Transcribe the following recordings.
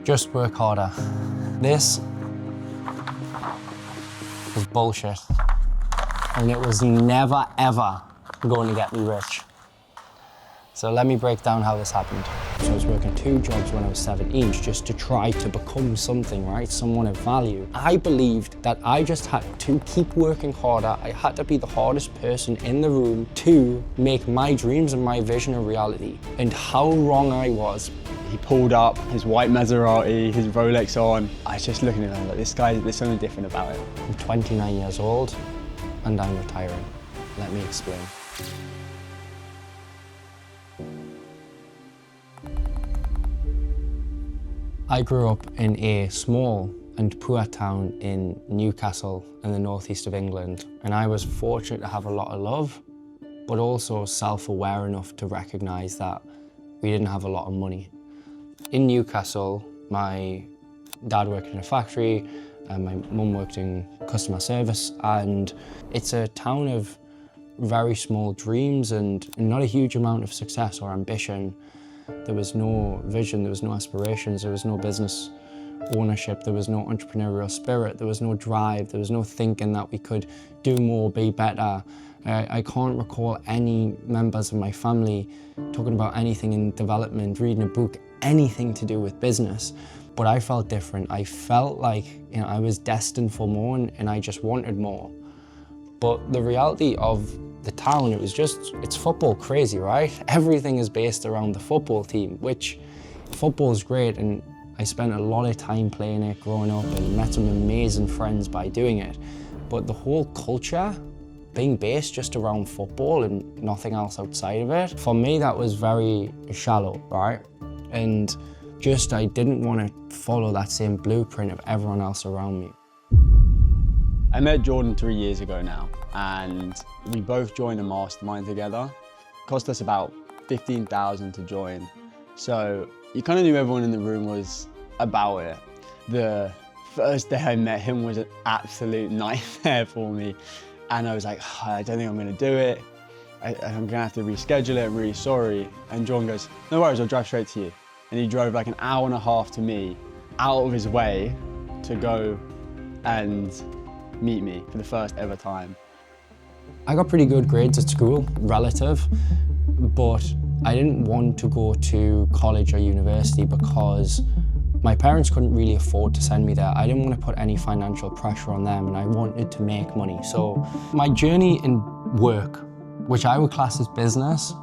Just work harder. This was bullshit. And it was never, ever going to get me rich. So let me break down how this happened. So I was working 2 jobs when I was 17 just to try to become something, right? Someone of value. I believed that I just had to keep working harder. I had to be the hardest person in the room to make my dreams and my vision a reality. And how wrong I was. He pulled up, his white Maserati, his Rolex on. I was just looking at him like, this guy, there's something different about it. I'm 29 years old and I'm retiring. Let me explain. I grew up in a small and poor town in Newcastle in the northeast of England, and I was fortunate to have a lot of love, but also self-aware enough to recognise that we didn't have a lot of money. In Newcastle, my dad worked in a factory and my mum worked in customer service, and it's a town of very small dreams and not a huge amount of success or ambition. There was no vision, there was no aspirations, there was no business ownership, there was no entrepreneurial spirit, there was no drive, there was no thinking that we could do more, be better. I can't recall any members of my family talking about anything in development, reading a book, anything to do with business. But I felt different. I felt like, you know, I was destined for more and I just wanted more. But the reality of the town, it's football crazy, right? Everything is based around the football team, which football is great, and I spent a lot of time playing it growing up and met some amazing friends by doing it. But the whole culture being based just around football and nothing else outside of it, for me that was very shallow, right? And just I didn't want to follow that same blueprint of everyone else around me. I met Jordan 3 years ago now, and we both joined a mastermind together. It cost us about $15,000 to join. So you kind of knew everyone in the room was about it. The first day I met him was an absolute nightmare for me. And I was like, oh, I don't think I'm gonna do it. I'm gonna have to reschedule it, I'm really sorry. And Jordan goes, no worries, I'll drive straight to you. And he drove like an hour and a half to me, out of his way to go and meet me for the first ever time. I got pretty good grades at school, relative, but I didn't want to go to college or university because my parents couldn't really afford to send me there. I didn't want to put any financial pressure on them and I wanted to make money. So my journey in work, which I would class as business,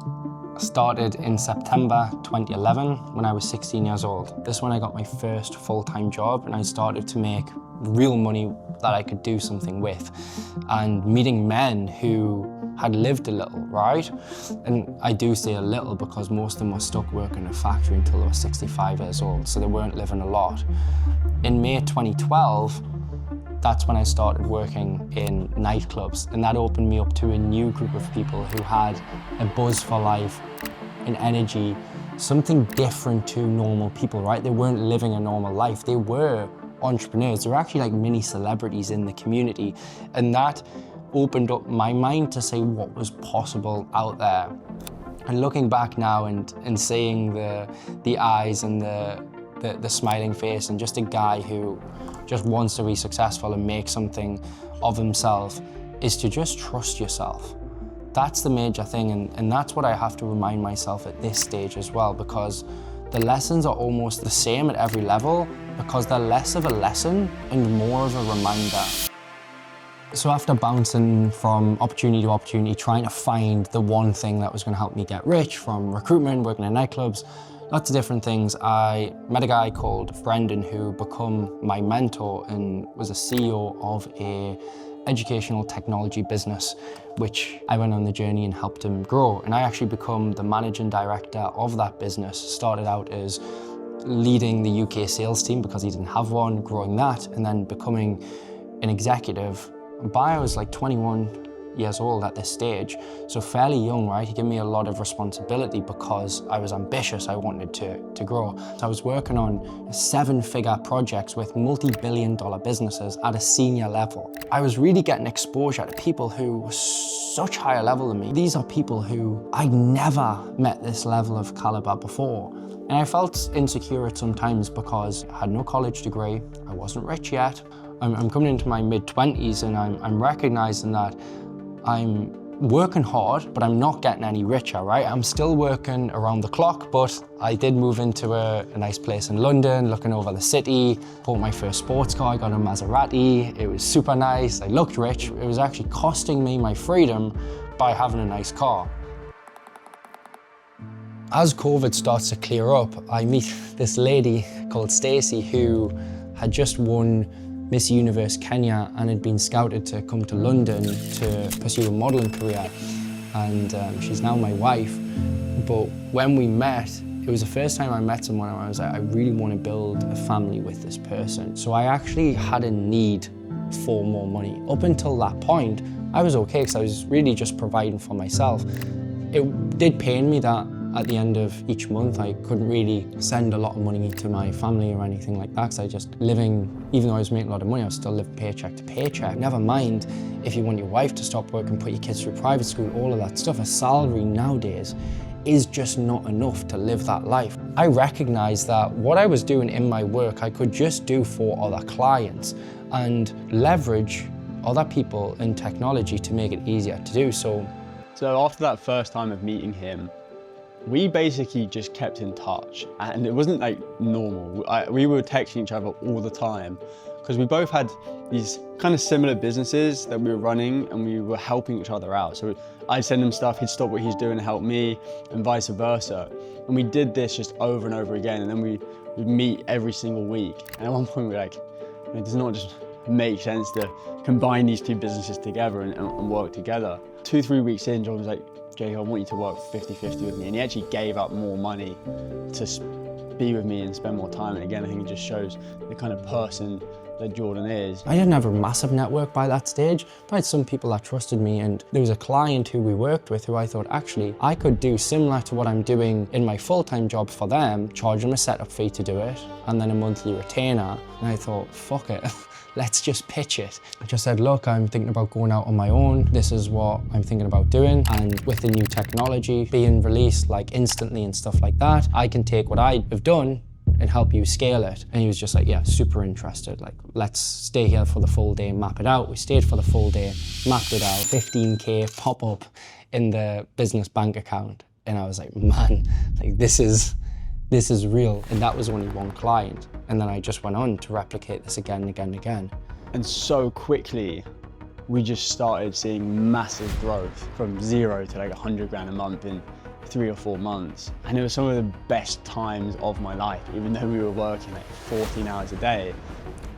started in September 2011 when I was 16 years old. This is when I got my first full-time job and I started to make real money that I could do something with, and meeting men who had lived a little, right? And I do say a little because most of them were stuck working in a factory until they were 65 years old, so they weren't living a lot. In May 2012, that's when I started working in nightclubs, and that opened me up to a new group of people who had a buzz for life, an energy, something different to normal people, right? They weren't living a normal life. They were entrepreneurs. They were actually like mini celebrities in the community, and that opened up my mind to see what was possible out there. And looking back now and seeing the eyes and the smiling face and just a guy who just wants to be successful and make something of himself, is to just trust yourself. That's the major thing, and that's what I have to remind myself at this stage as well, because the lessons are almost the same at every level because they're less of a lesson and more of a reminder. So after bouncing from opportunity to opportunity, trying to find the one thing that was going to help me get rich, from recruitment, working in nightclubs, lots of different things, I met a guy called Brendan who became my mentor and was a CEO of a educational technology business, which I went on the journey and helped him grow. And I actually become the managing director of that business. Started out as leading the UK sales team because he didn't have one, growing that, and then becoming an executive. I was like 21 years old at this stage, so fairly young, right? He gave me a lot of responsibility because I was ambitious, I wanted to grow. So I was working on 7-figure projects with multi-billion-dollar businesses at a senior level. I was really getting exposure to people who were such higher level than me. These are people who I never met this level of caliber before. And And I felt insecure at some times because I had no college degree, I wasn't rich yet. I'm coming into my mid-20s and I'm recognizing that I'm working hard, but I'm not getting any richer, right? I'm still working around the clock, but I did move into a nice place in London, looking over the city, bought my first sports car, I got a Maserati. It was super nice, I looked rich. It was actually costing me my freedom by having a nice car. As COVID starts to clear up, I meet this lady called Stacy who had just won Miss Universe Kenya and had been scouted to come to London to pursue a modelling career. And she's now my wife. But when we met, it was the first time I met someone and I was like, I really want to build a family with this person. So I actually had a need for more money. Up until that point, I was okay because I was really just providing for myself. It did pain me that at the end of each month, I couldn't really send a lot of money to my family or anything like that, because I just living, even though I was making a lot of money, I was still living paycheck to paycheck. Never mind if you want your wife to stop work and put your kids through private school, all of that stuff. A salary nowadays is just not enough to live that life. I recognized that what I was doing in my work, I could just do for other clients and leverage other people in technology to make it easier to do so. So after that first time of meeting him, we basically just kept in touch, and it wasn't like normal. We were texting each other all the time because we both had these kind of similar businesses that we were running and we were helping each other out. So I'd send him stuff, he'd stop what he's doing and help me, and vice versa. And we did this just over and over again, and then we'd meet every single week. And at one point we were like, it does not just make sense to combine these two businesses together and work together. 2-3 weeks in, John was like, Jake, I want you to work 50-50 with me. And he actually gave up more money to be with me and spend more time. And again, I think it just shows the kind of person that Jordan is. I didn't have a massive network by that stage, but I had some people that trusted me, and there was a client who we worked with who I thought, actually, I could do similar to what I'm doing in my full-time job for them, charge them a setup fee to do it, and then a monthly retainer. And I thought, fuck it. Let's just pitch it. I just said, look, I'm thinking about going out on my own. This is what I'm thinking about doing. And with the new technology being released like instantly and stuff like that, I can take what I have done and help you scale it. And he was just like, yeah, super interested. Like, let's stay here for the full day and map it out. We stayed for the full day, mapped it out, 15K pop up in the business bank account. And I was like, man, like this is real. And that was only one client. And then I just went on to replicate this again and again and again. And so quickly, we just started seeing massive growth from 0 to like 100 grand a month in 3 or 4 months. And it was some of the best times of my life, even though we were working like 14 hours a day.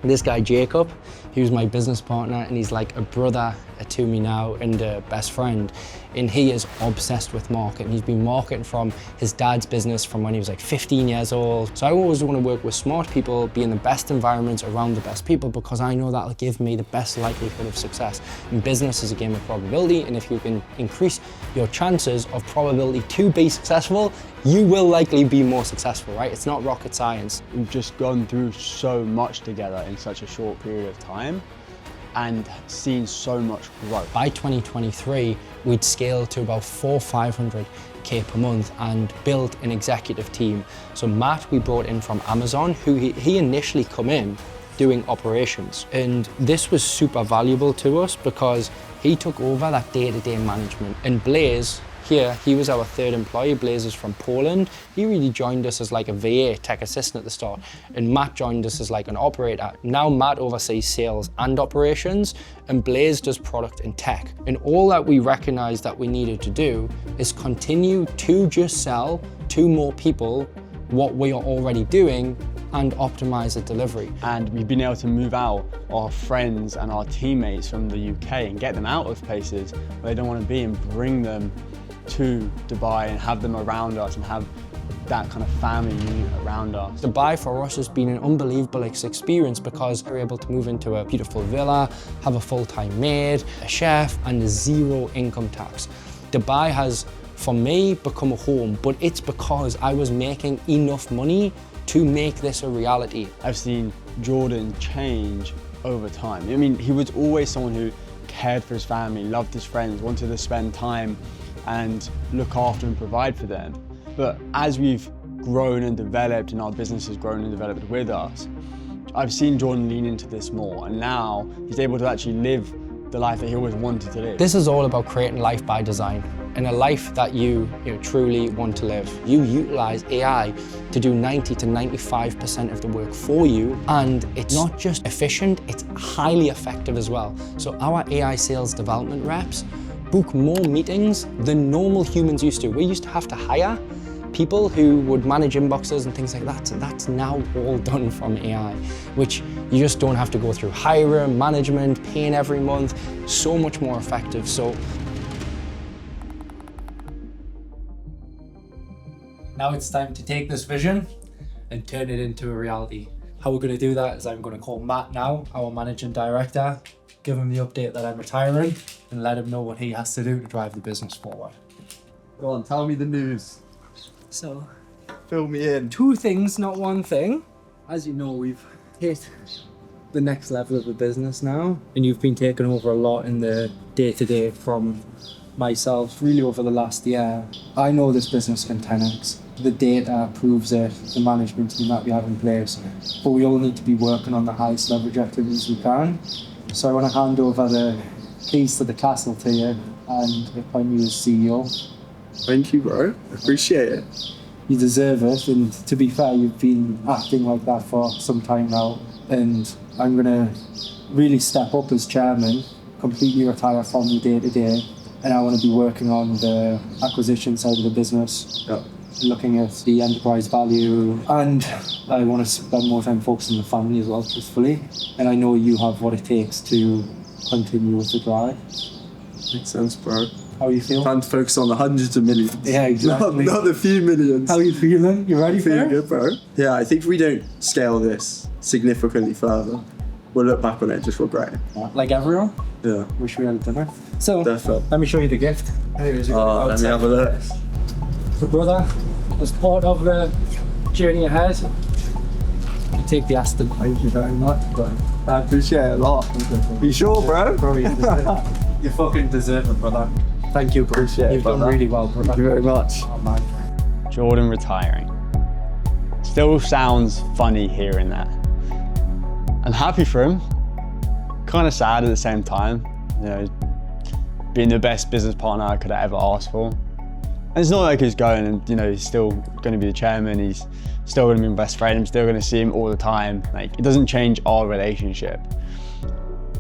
This guy, Jacob, he was my business partner, and he's like a brother to me now and a best friend. And he is obsessed with marketing. He's been marketing from his dad's business from when he was like 15 years old. So I always want to work with smart people, be in the best environments around the best people, because I know that'll give me the best likelihood of success. And business is a game of probability, and if you can increase your chances of probability to be successful, you will likely be more successful, right? It's not rocket science. We've just gone through so much together in such a short period of time and seen so much growth. By 2023, we'd scaled to about 400-500K per month and built an executive team. So Matt, we brought in from Amazon, who he initially come in doing operations. And this was super valuable to us because he took over that day-to-day management. And Blaze, here, he was our third employee. Blaze is from Poland. He really joined us as like a VA, tech assistant at the start. And Matt joined us as like an operator. Now Matt oversees sales and operations, and Blaze does product and tech. And all that we recognized that we needed to do is continue to just sell to more people what we are already doing and optimize the delivery. And we've been able to move out our friends and our teammates from the UK and get them out of places where they don't want to be and bring them to Dubai and have them around us and have that kind of family unit around us. Dubai for us has been an unbelievable experience because we're able to move into a beautiful villa, have a full-time maid, a chef, and 0 income tax. Dubai has, for me, become a home, but it's because I was making enough money to make this a reality. I've seen Jordan change over time. I mean, he was always someone who cared for his family, loved his friends, wanted to spend time and look after and provide for them. But as we've grown and developed and our business has grown and developed with us, I've seen Jordan lean into this more, and now he's able to actually live the life that he always wanted to live. This is all about creating life by design, and a life that you truly want to live. You utilize AI to do 90 to 95% of the work for you, and it's not just efficient, it's highly effective as well. So our AI sales development reps book more meetings than normal humans used to. We used to have to hire people who would manage inboxes and things like that. So that's now all done from AI, which you just don't have to go through hiring, management, paying every month. So much more effective. So now it's time to take this vision and turn it into a reality. How we're going to do that is I'm going to call Matt now, our managing director, give him the update that I'm retiring, and let him know what he has to do to drive the business forward. Go on, tell me the news. So, Fill me in. 2 things, not 1 thing. As you know, we've hit the next level of the business now, and you've been taking over a lot in the day-to-day from myself really over the last year. I know this business can 10x. The data proves it, the management team that we have in place, but we all need to be working on the highest leverage activities we can. So I want to hand over the keys to the castle to you and appoint you as CEO. Thank you, bro. Appreciate it. You deserve it, and to be fair, you've been acting like that for some time now, and I'm going to really step up as chairman, completely retire from the day-to-day, and I want to be working on the acquisition side of the business, looking at the enterprise value, and I want to spend more time focusing on the family as well, truthfully, and I know you have what it takes to continue with the drive. Makes sense, bro. How you feel? Time to focus on the hundreds of millions. Yeah, exactly. Not the few millions. How you feeling? You ready for Feeling it? good, bro. Yeah, I think if we don't scale this significantly further, we'll look back on it just regret it. Like everyone? Yeah, Wish we had dinner. So, definitely. let me show you the gift. Let me have a look. So brother, as part of the journey ahead, you take the Aston. Thank you very much, bro. I appreciate it a lot. You sure, bro? Bro, you deserve it. You fucking deserve it, brother. Thank you, bro. Appreciate it, You've done brother. really well, brother. Thank you very much. Oh, man. Jordan retiring. Still sounds funny hearing that. I'm happy for him. Kind of sad at the same time. You know, being the best business partner I could have ever asked for. And it's not like he's going and, you know, he's still going to be the chairman. He's still going to be my best friend. I'm still going to see him all the time. Like, it doesn't change our relationship.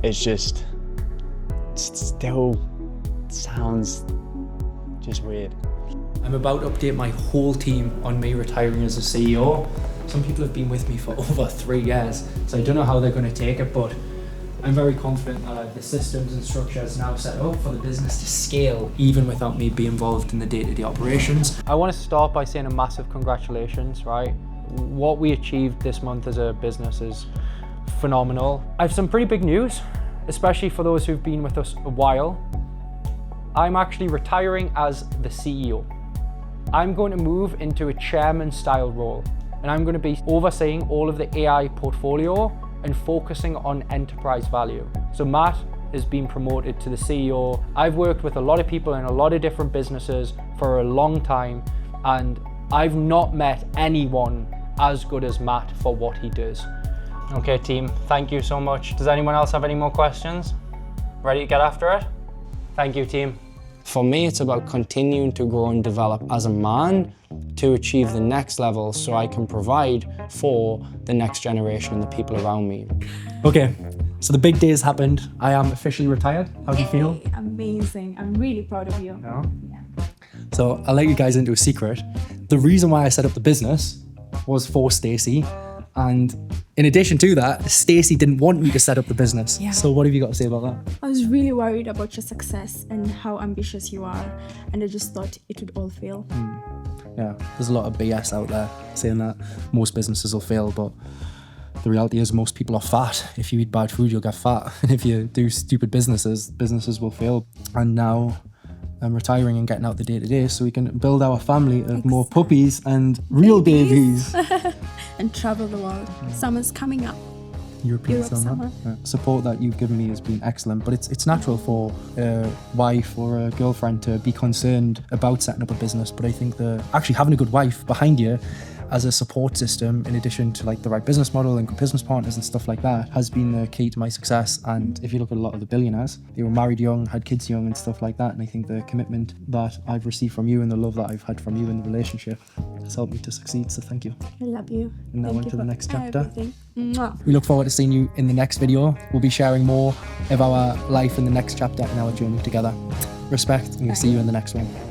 It's just, it still sounds just weird. I'm about to update my whole team on me retiring as a CEO. Some people have been with me for over 3 years, so I don't know how they're going to take it, but I'm very confident that the systems and structure is now set up for the business to scale, even without me being involved in the day-to-day operations. I want to start by saying a massive congratulations, right? What we achieved this month as a business is phenomenal. I have some pretty big news, especially for those who've been with us a while. I'm actually retiring as the CEO. I'm going to move into a chairman style role, and I'm going to be overseeing all of the AI portfolio and focusing on enterprise value. So Matt has been promoted to the CEO. I've worked with a lot of people in a lot of different businesses for a long time, and I've not met anyone as good as Matt for what he does. Okay team, thank you so much. Does anyone else have any more questions? Ready to get after it? Thank you team. For me, it's about continuing to grow and develop as a man to achieve the next level so I can provide for the next generation and the people around me. Okay, so the big day has happened. I am officially retired. How do you feel? Hey, amazing. I'm really proud of you. Yeah. Yeah. So I'll let you guys into a secret. The reason why I set up the business was for Stacy. And in addition to that, Stacy didn't want me to set up the business. Yeah. So what have you got to say about that? I was really worried about your success and how ambitious you are, and I just thought it would all fail. Yeah, there's a lot of BS out there saying that most businesses will fail, but the reality is most people are fat. If you eat bad food, you'll get fat. And if you do stupid businesses will fail. And now I'm retiring and getting out the day-to-day so we can build our family of more puppies and real babies. And travel the world. Summer's coming up. European Europe summer. summer. Yeah. Support that you've given me has been excellent, but it's natural for a wife or a girlfriend to be concerned about setting up a business. But I think actually having a good wife behind you as a support system, in addition to like the right business model and good business partners and stuff like that, has been the key to my success. And if you look at a lot of the billionaires, they were married young, had kids young and stuff like that. And I think the commitment that I've received from you and the love that I've had from you in the relationship has helped me to succeed. So thank you. I love you. And now Thank on you to the for next chapter. everything. Mwah. We look forward to seeing you in the next video. We'll be sharing more of our life in the next chapter and our journey together. Respect, and we'll see you in the next one.